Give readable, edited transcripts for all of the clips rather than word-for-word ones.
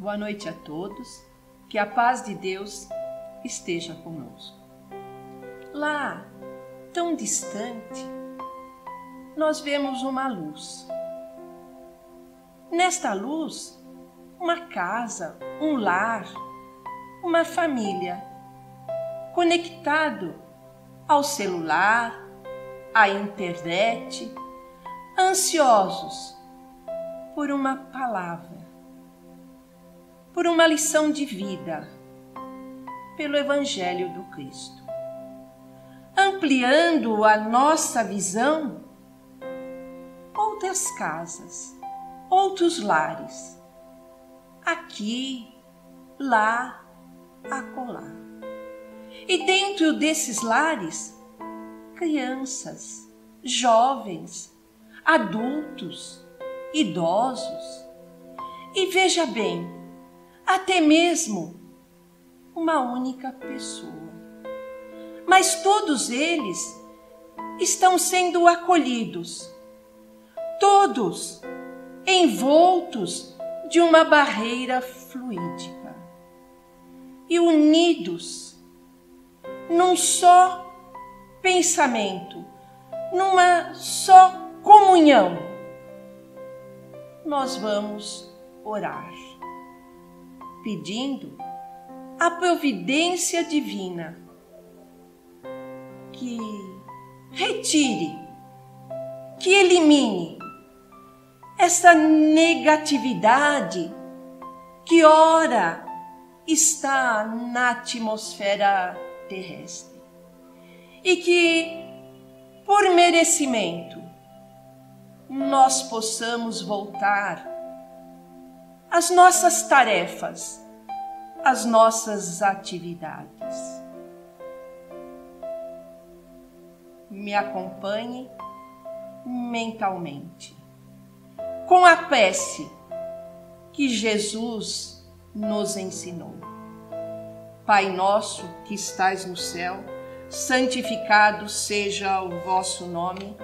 Boa noite a todos, que a paz de Deus esteja conosco. Lá, tão distante, nós vemos uma luz. Nesta luz, uma casa, um lar, uma família, conectado ao celular, à internet, ansiosos por uma palavra, por uma lição de vida, pelo Evangelho do Cristo. Ampliando a nossa visão, outras casas, outros lares, aqui, lá, acolá. E dentro desses lares, crianças, jovens, adultos, idosos. E veja bem, até mesmo uma única pessoa. Mas todos eles estão sendo acolhidos, todos envoltos de uma barreira fluídica e unidos num só pensamento, numa só comunhão. Nós vamos orar, pedindo a providência divina que retire, que elimine essa negatividade que ora está na atmosfera terrestre e que, por merecimento, nós possamos voltar às nossas tarefas, às nossas atividades. Me acompanhe mentalmente com a prece que Jesus nos ensinou. Pai nosso que estais no céu, santificado seja o vosso nome,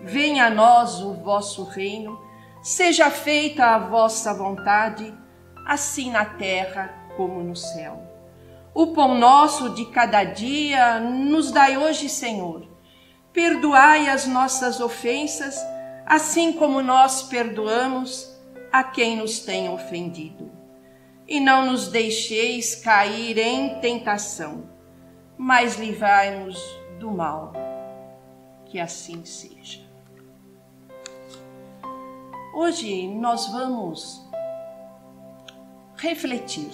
venha a nós o vosso reino, seja feita a vossa vontade, assim na terra como no céu. O pão nosso de cada dia nos dai hoje, Senhor. Perdoai as nossas ofensas, assim como nós perdoamos a quem nos tem ofendido. E não nos deixeis cair em tentação, mas livrai-nos do mal. Que assim seja. Hoje nós vamos refletir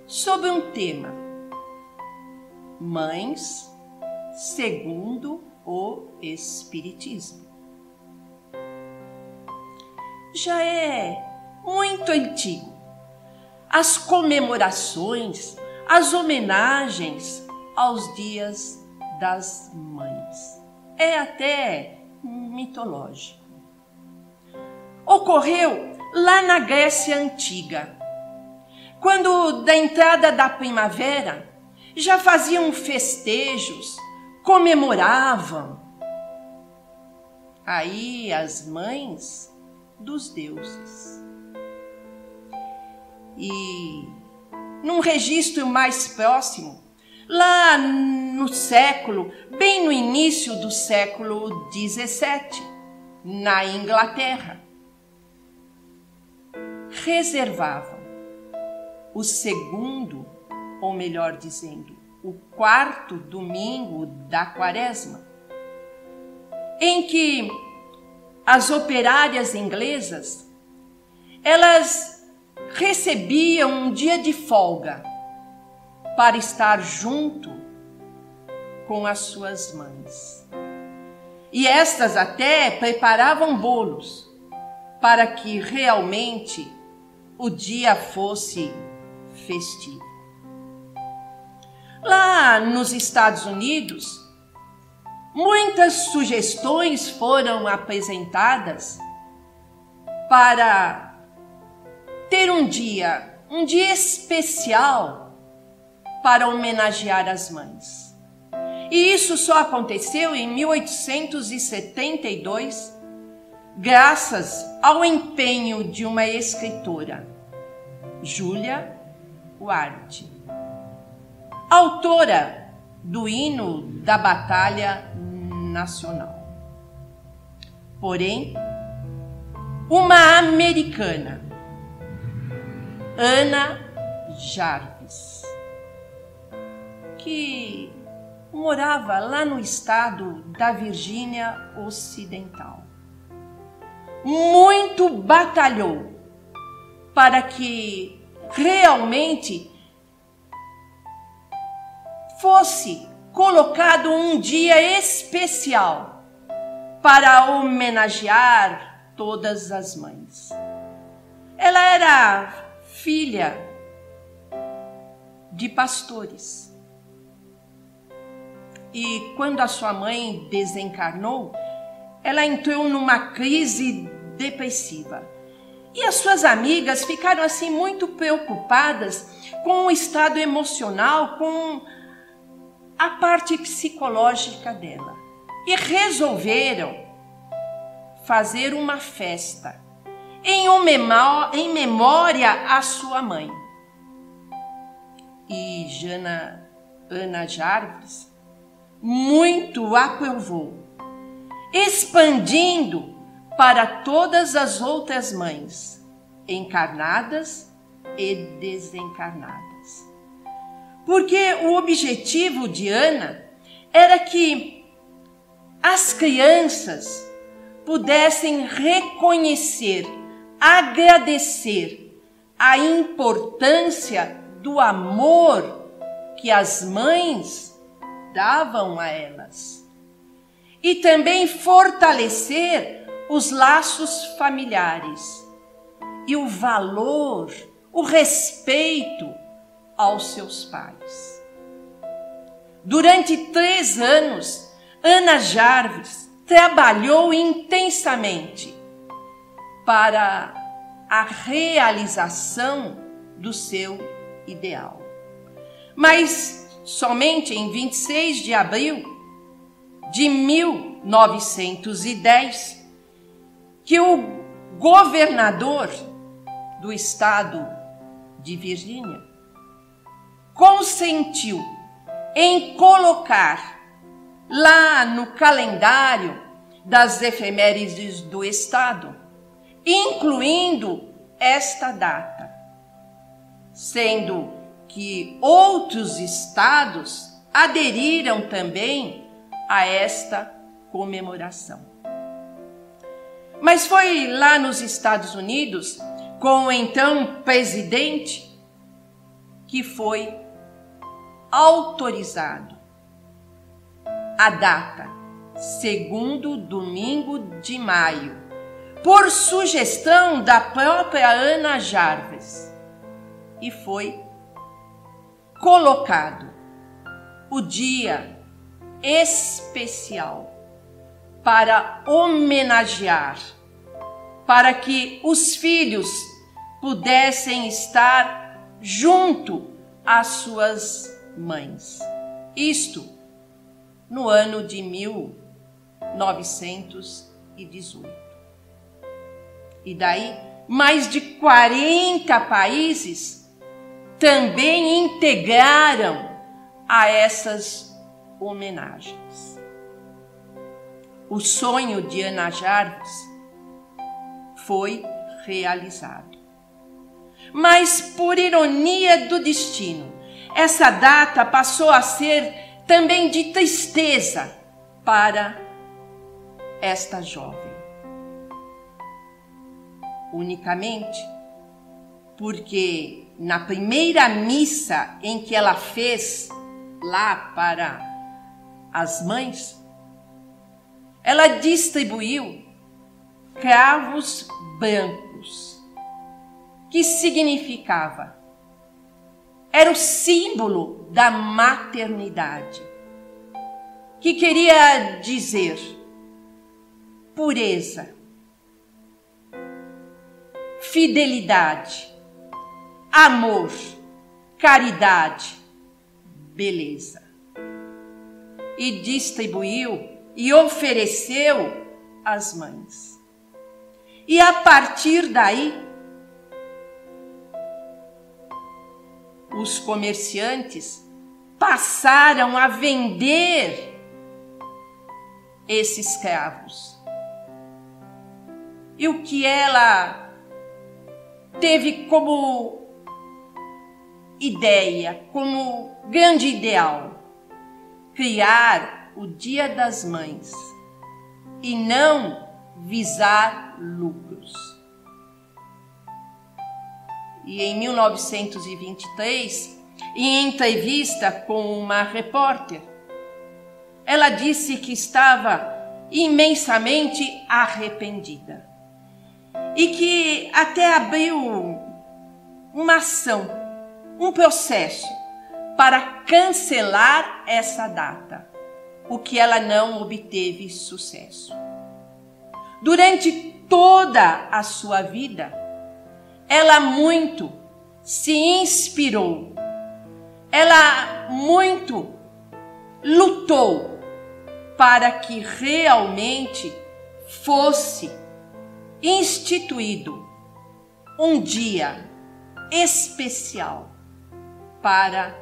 sobre um tema: mães segundo o Espiritismo. Já é muito antigo as comemorações, as homenagens aos dias das mães. É até mitológico. Ocorreu lá na Grécia Antiga, quando da entrada da primavera já faziam festejos, comemoravam aí as mães dos deuses. E num registro mais próximo, lá no século, bem no início do século XVII, na Inglaterra, reservavam o segundo, ou melhor dizendo, o quarto domingo da Quaresma, em que as operárias inglesas, elas recebiam um dia de folga para estar junto com as suas mães. E estas até preparavam bolos para que realmente o dia fosse festivo. Lá nos Estados Unidos, muitas sugestões foram apresentadas para ter um dia especial para homenagear as mães. E isso só aconteceu em 1872, graças ao empenho de uma escritora, Júlia Huarte, autora do hino da Batalha Nacional. Porém, uma americana, Ana Jarvis, que morava lá no estado da Virgínia Ocidental, muito batalhou para que realmente fosse colocado um dia especial para homenagear todas as mães. Ela era filha de pastores. E quando a sua mãe desencarnou, ela entrou numa crise depressiva. E as suas amigas ficaram assim muito preocupadas com o estado emocional, com a parte psicológica dela. E resolveram fazer uma festa em memória à sua mãe. E Ana Jarvis muito aprovou, expandindo para todas as outras mães, encarnadas e desencarnadas. Porque o objetivo de Ana era que as crianças pudessem reconhecer, agradecer a importância do amor que as mães davam a elas. E também fortalecer os laços familiares e o valor, o respeito aos seus pais. Durante 3 anos, Ana Jarvis trabalhou intensamente para a realização do seu ideal. Mas somente em 26 de abril de 1910, que o governador do estado de Virgínia consentiu em colocar lá no calendário das efemérides do estado, incluindo esta data, sendo que outros estados aderiram também a esta comemoração. Mas foi lá nos Estados Unidos, com o então presidente, que foi autorizado a data, 2º domingo de maio, por sugestão da própria Ana Jarvis, e foi colocado o dia especial para homenagear, para que os filhos pudessem estar junto às suas mães. Isto no ano de 1918. E daí, mais de 40 países também integraram a essas homenagens. O sonho de Ana Jarvis foi realizado. Mas, por ironia do destino, essa data passou a ser também de tristeza para esta jovem. Unicamente porque na primeira missa em que ela fez lá para as mães, ela distribuiu cravos brancos, que significava, era o símbolo da maternidade, que queria dizer pureza, fidelidade, amor, caridade, beleza. E distribuiu e ofereceu às mães. E a partir daí, os comerciantes passaram a vender esses escravos. E o que ela teve como ideia, como grande ideal? Criar o Dia das Mães e não visar lucros. E em 1923, em entrevista com uma repórter, ela disse que estava imensamente arrependida e que até abriu uma ação, um processo para cancelar essa data, o que ela não obteve sucesso. Durante toda a sua vida, ela muito se inspirou, ela muito lutou para que realmente fosse instituído um dia especial para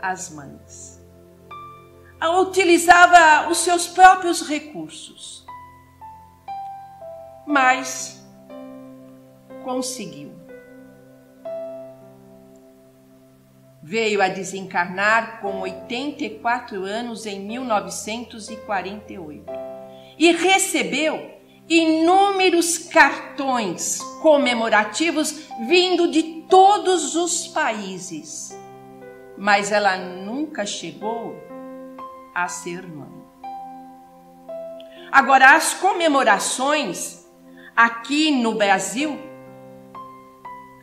as mães. Ela utilizava os seus próprios recursos, mas conseguiu. Veio a desencarnar com 84 anos em 1948 e recebeu inúmeros cartões comemorativos vindo de todos os países, mas ela nunca chegou a ser mãe. Agora, as comemorações aqui no Brasil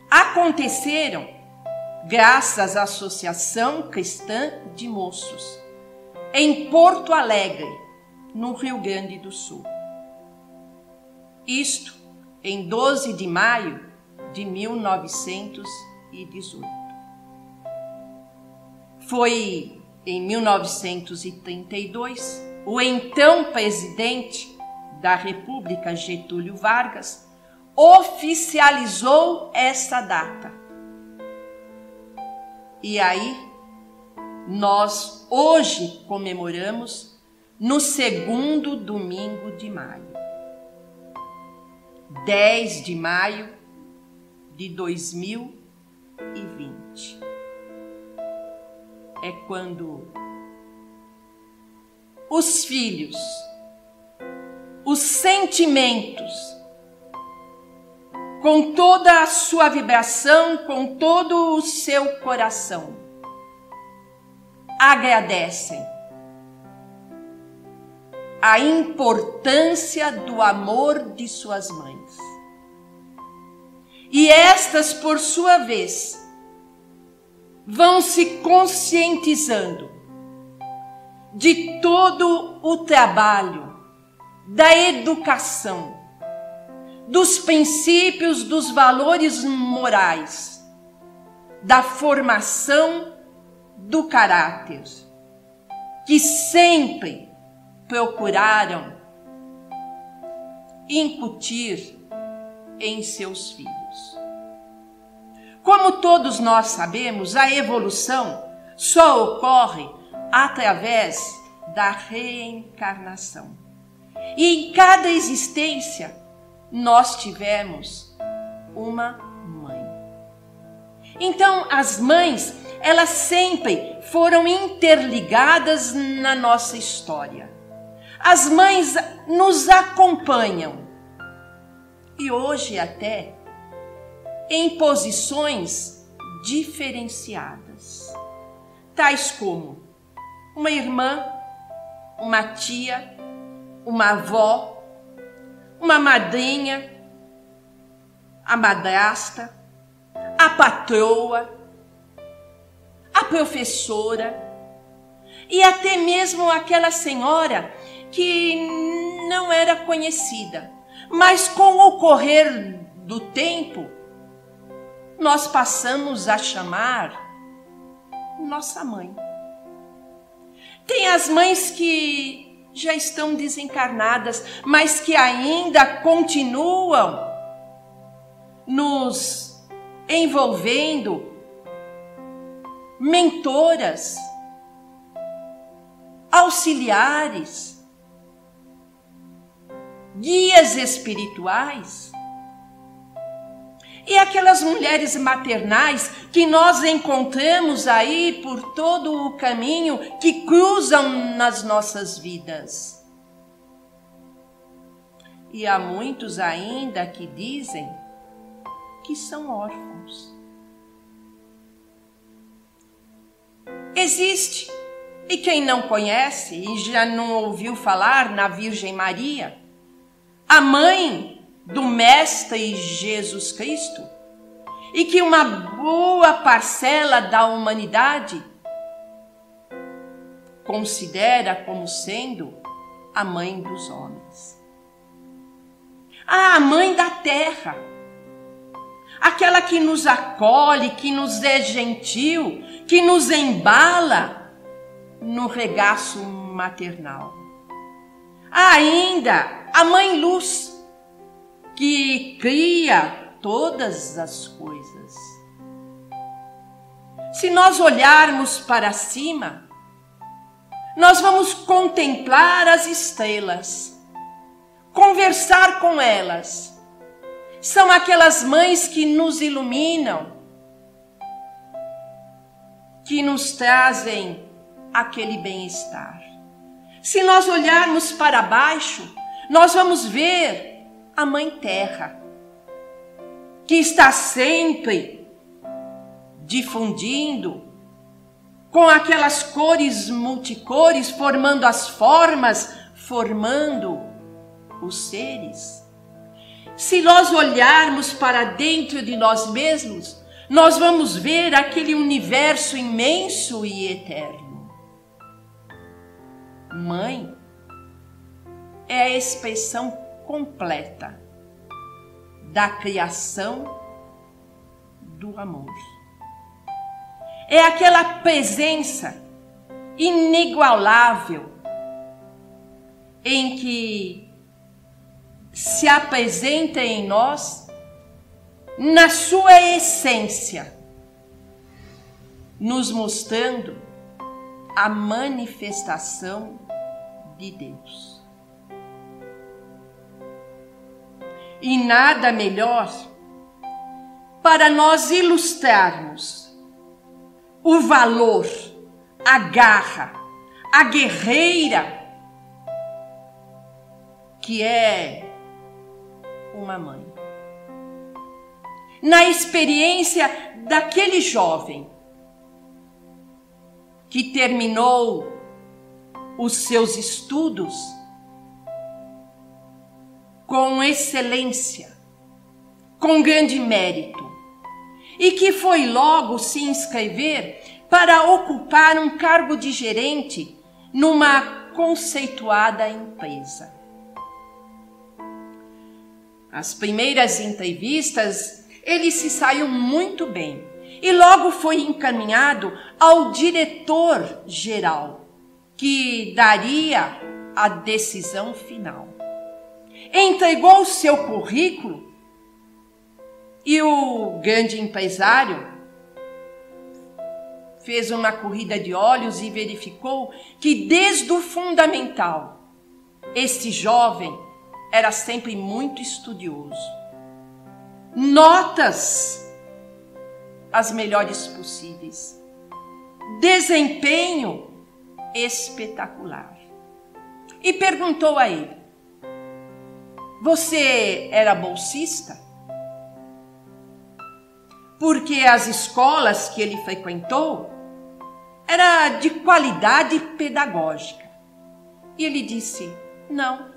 aconteceram graças à Associação Cristã de Moços, em Porto Alegre, no Rio Grande do Sul. Isto em 12 de maio de 1918. Foi em 1932, o então presidente da República, Getúlio Vargas, oficializou essa data. E aí, nós hoje comemoramos no segundo domingo de maio, 10 de maio de 2020. É quando os filhos, os sentimentos, com toda a sua vibração, com todo o seu coração, agradecem a importância do amor de suas mães. E estas, por sua vez, vão se conscientizando de todo o trabalho, da educação, dos princípios, dos valores morais, da formação do caráter, que sempre procuraram incutir em seus filhos. Como todos nós sabemos, a evolução só ocorre através da reencarnação. E em cada existência, nós tivemos uma mãe. Então, as mães, elas sempre foram interligadas na nossa história. As mães nos acompanham. E hoje até em posições diferenciadas, tais como uma irmã, uma tia, uma avó, uma madrinha, a madrasta, a patroa, a professora e até mesmo aquela senhora que não era conhecida, mas com o correr do tempo nós passamos a chamar nossa mãe. Tem as mães que já estão desencarnadas, mas que ainda continuam nos envolvendo mentoras, auxiliares, guias espirituais. E aquelas mulheres maternais que nós encontramos aí por todo o caminho, que cruzam nas nossas vidas. E há muitos ainda que dizem que são órfãos. Existe, e quem não conhece e já não ouviu falar na Virgem Maria, a mãe do Mestre Jesus Cristo, e que uma boa parcela da humanidade considera como sendo a mãe dos homens. A mãe da terra, aquela que nos acolhe, que nos é gentil, que nos embala no regaço maternal. Há ainda a mãe luz, que cria todas as coisas. Se nós olharmos para cima, nós vamos contemplar as estrelas, conversar com elas. São aquelas mães que nos iluminam, que nos trazem aquele bem-estar. Se nós olharmos para baixo, nós vamos ver a Mãe Terra, que está sempre difundindo com aquelas cores multicores, formando as formas, formando os seres. Se nós olharmos para dentro de nós mesmos, nós vamos ver aquele universo imenso e eterno. Mãe é a expressão completa da criação do amor. É aquela presença inigualável em que se apresenta em nós na sua essência, nos mostrando a manifestação de Deus. E nada melhor para nós ilustrarmos o valor, a garra, a guerreira que é uma mãe. Na experiência daquele jovem que terminou os seus estudos com excelência, com grande mérito, e que foi logo se inscrever para ocupar um cargo de gerente numa conceituada empresa. As primeiras entrevistas, ele se saiu muito bem e logo foi encaminhado ao diretor-geral, que daria a decisão final. Entregou seu currículo e o grande empresário fez uma corrida de olhos e verificou que desde o fundamental, este jovem era sempre muito estudioso. Notas as melhores possíveis. Desempenho espetacular. E perguntou a ele: você era bolsista? Porque as escolas que ele frequentou era de qualidade pedagógica. E ele disse: não.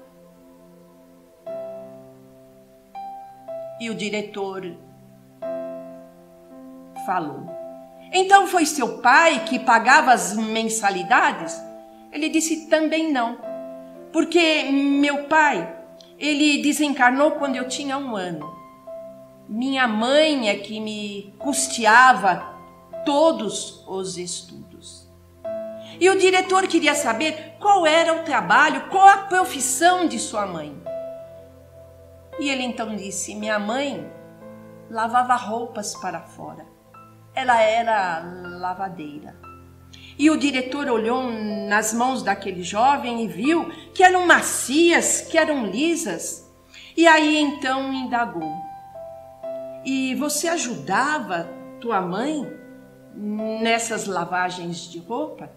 E o diretor falou: então foi seu pai que pagava as mensalidades? Ele disse: também não, porque meu pai, ele desencarnou quando eu tinha 1 ano. Minha mãe é que me custeava todos os estudos. E o diretor queria saber qual era o trabalho, qual a profissão de sua mãe. E ele então disse: minha mãe lavava roupas para fora. ela era lavadeira. E o diretor olhou nas mãos daquele jovem e viu que eram macias, que eram lisas. E aí então indagou: e você ajudava tua mãe nessas lavagens de roupa?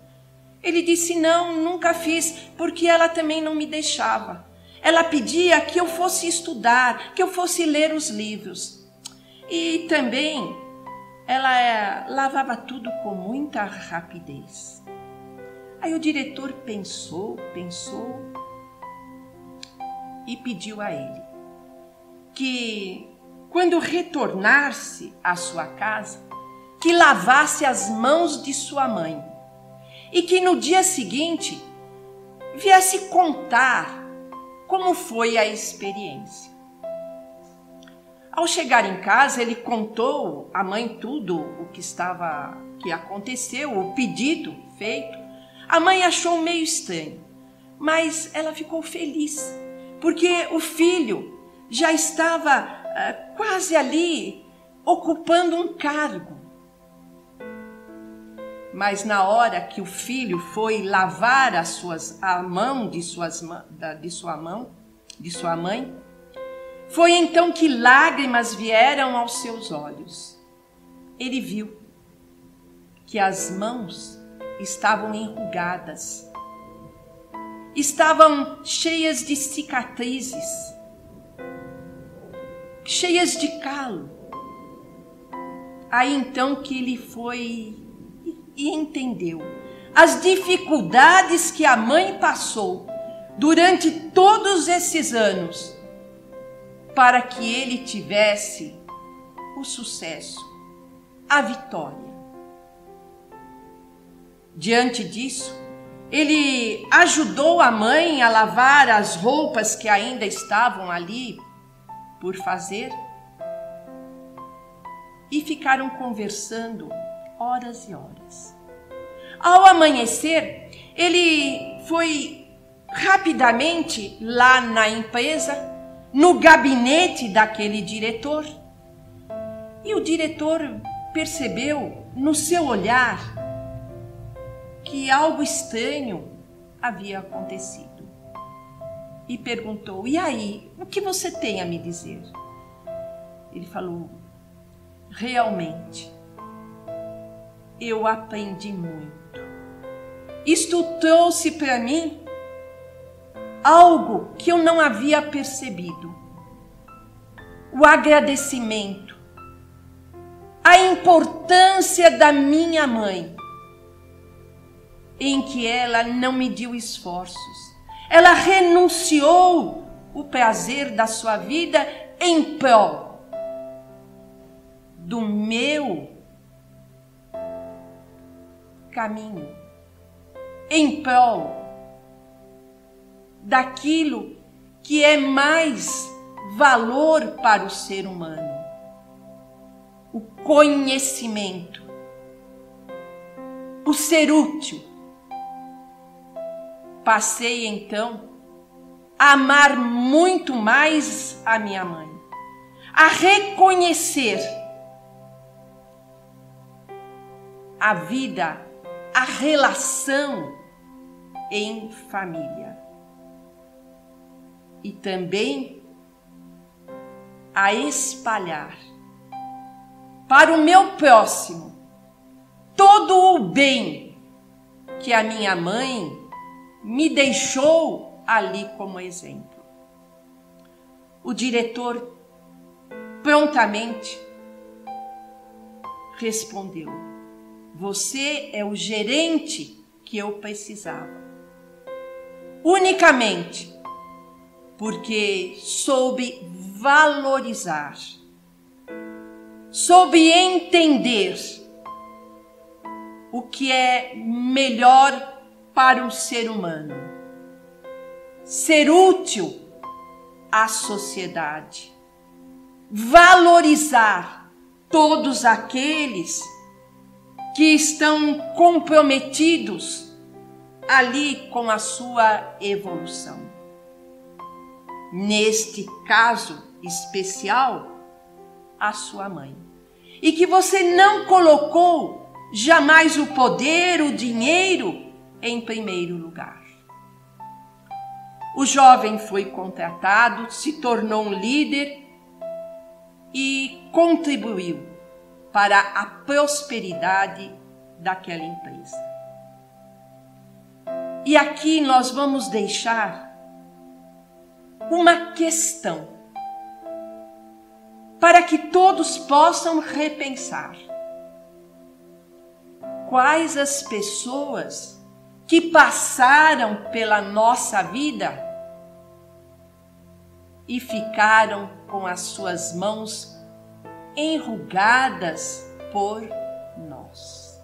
Ele disse: não, nunca fiz, porque ela também não me deixava. Ela pedia que eu fosse estudar, que eu fosse ler os livros. E também ela lavava tudo com muita rapidez. Aí o diretor pensou e pediu a ele que, quando retornasse à sua casa, que lavasse as mãos de sua mãe e que no dia seguinte viesse contar como foi a experiência. Ao chegar em casa, ele contou à mãe tudo o que aconteceu, o pedido feito. A mãe achou meio estranho, mas ela ficou feliz, porque o filho já estava quase ali ocupando um cargo. Mas na hora que o filho foi lavar a mão de sua mãe, foi então que lágrimas vieram aos seus olhos. Ele viu que as mãos estavam enrugadas, estavam cheias de cicatrizes, cheias de calo. Aí então que ele foi e entendeu as dificuldades que a mãe passou durante todos esses anos para que ele tivesse o sucesso, a vitória. Diante disso, ele ajudou a mãe a lavar as roupas que ainda estavam ali por fazer e ficaram conversando horas e horas. Ao amanhecer, ele foi rapidamente lá na empresa, no gabinete daquele diretor. E o diretor percebeu no seu olhar que algo estranho havia acontecido. E perguntou: e aí, o que você tem a me dizer? Ele falou: realmente, eu aprendi muito. Isto trouxe para mim algo que eu não havia percebido: o agradecimento, a importância da minha mãe, em que ela não mediu esforços. Ela renunciou o prazer da sua vida em prol do meu caminho, em prol daquilo que é mais valor para o ser humano, o conhecimento, o ser útil. Passei então a amar muito mais a minha mãe, a reconhecer a vida, a relação em família. E também a espalhar para o meu próximo todo o bem que a minha mãe me deixou ali como exemplo. O diretor prontamente respondeu: você é o gerente que eu precisava. Unicamente porque soube valorizar, soube entender o que é melhor para o ser humano, ser útil à sociedade, valorizar todos aqueles que estão comprometidos ali com a sua evolução. Neste caso especial, a sua mãe. e que você não colocou jamais o poder, o dinheiro em primeiro lugar. O jovem foi contratado, se tornou um líder e contribuiu para a prosperidade daquela empresa. E aqui nós vamos deixar uma questão para que todos possam repensar. Quais as pessoas que passaram pela nossa vida e ficaram com as suas mãos enrugadas por nós?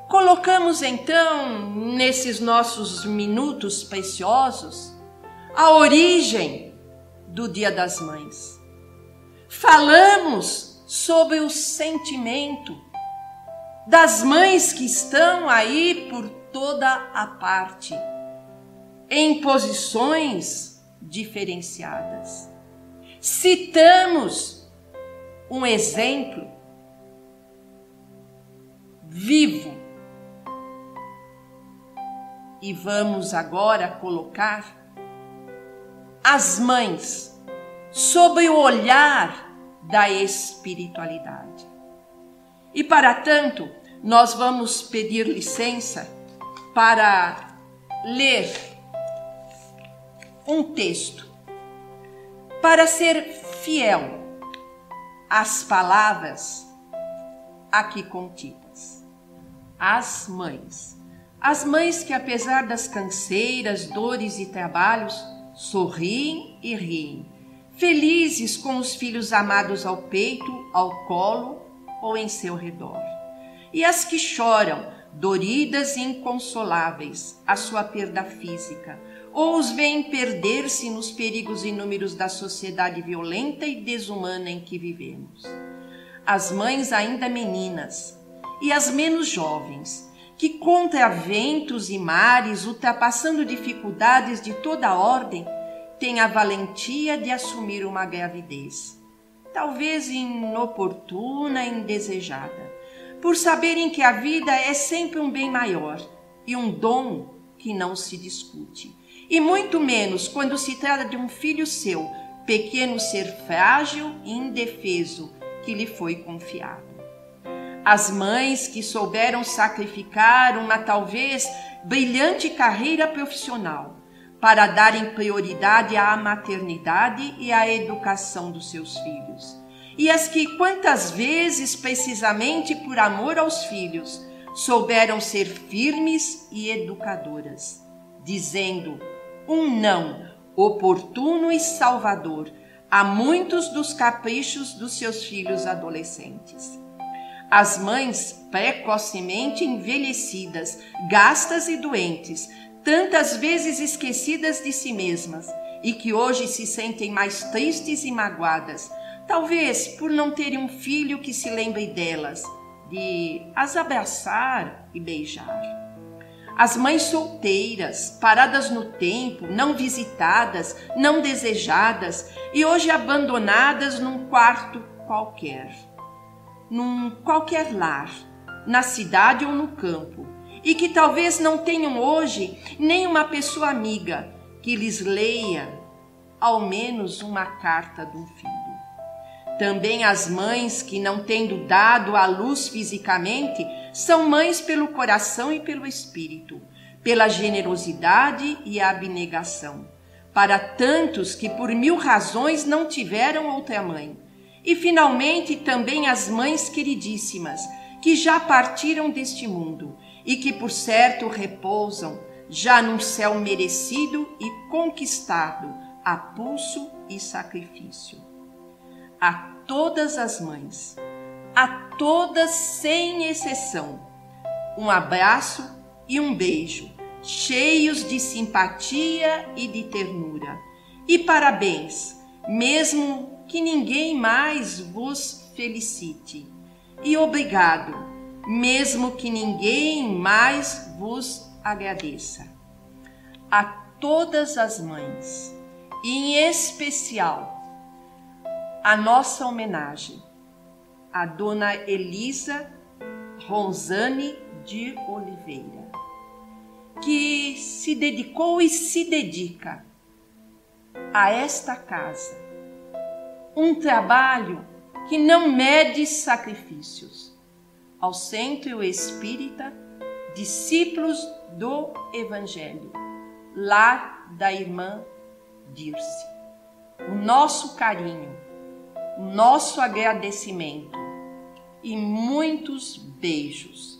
Colocamos então, nesses nossos minutos preciosos, a origem do Dia das Mães. Falamos sobre o sentimento das mães que estão aí por toda a parte, em posições diferenciadas. Citamos um exemplo vivo e vamos agora colocar as mães sob o olhar da espiritualidade. E para tanto, nós vamos pedir licença para ler um texto, para ser fiel às palavras aqui contidas. As mães que apesar das canseiras, dores e trabalhos, sorriem e riem, felizes com os filhos amados ao peito, ao colo ou em seu redor. E as que choram, doridas e inconsoláveis, a sua perda física, ou os veem perder-se nos perigos inúmeros da sociedade violenta e desumana em que vivemos. As mães ainda meninas e as menos jovens, que contra ventos e mares, ultrapassando dificuldades de toda ordem, têm a valentia de assumir uma gravidez, talvez inoportuna e indesejada, por saberem que a vida é sempre um bem maior e um dom que não se discute, e muito menos quando se trata de um filho seu, pequeno ser frágil e indefeso que lhe foi confiado. As mães que souberam sacrificar uma talvez brilhante carreira profissional para darem prioridade à maternidade e à educação dos seus filhos. E as que quantas vezes, precisamente por amor aos filhos, souberam ser firmes e educadoras, dizendo um não oportuno e salvador a muitos dos caprichos dos seus filhos adolescentes. As mães precocemente envelhecidas, gastas e doentes, tantas vezes esquecidas de si mesmas e que hoje se sentem mais tristes e magoadas, talvez por não terem um filho que se lembre delas, de as abraçar e beijar. As mães solteiras, paradas no tempo, não visitadas, não desejadas e hoje abandonadas num quarto qualquer, num qualquer lar, na cidade ou no campo, e que talvez não tenham hoje nem uma pessoa amiga que lhes leia ao menos uma carta de um filho. Também as mães que, não tendo dado à luz fisicamente, são mães pelo coração e pelo espírito, pela generosidade e a abnegação, para tantos que por 1000 razões não tiveram outra mãe. E finalmente também as mães queridíssimas, que já partiram deste mundo e que por certo repousam já num céu merecido e conquistado a pulso e sacrifício. A todas as mães, a todas sem exceção, um abraço e um beijo, cheios de simpatia e de ternura. E parabéns, mesmo que ninguém mais vos felicite. E obrigado, mesmo que ninguém mais vos agradeça. A todas as mães, e em especial a nossa homenagem a Dona Elisa Ronzani de Oliveira, que se dedicou e se dedica a esta casa, um trabalho que não mede sacrifícios, ao Centro Espírita Discípulos do Evangelho, lar da irmã Dirce. O nosso carinho, o nosso agradecimento e muitos beijos.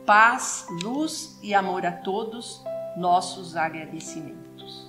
Paz, luz e amor a todos, nossos agradecimentos.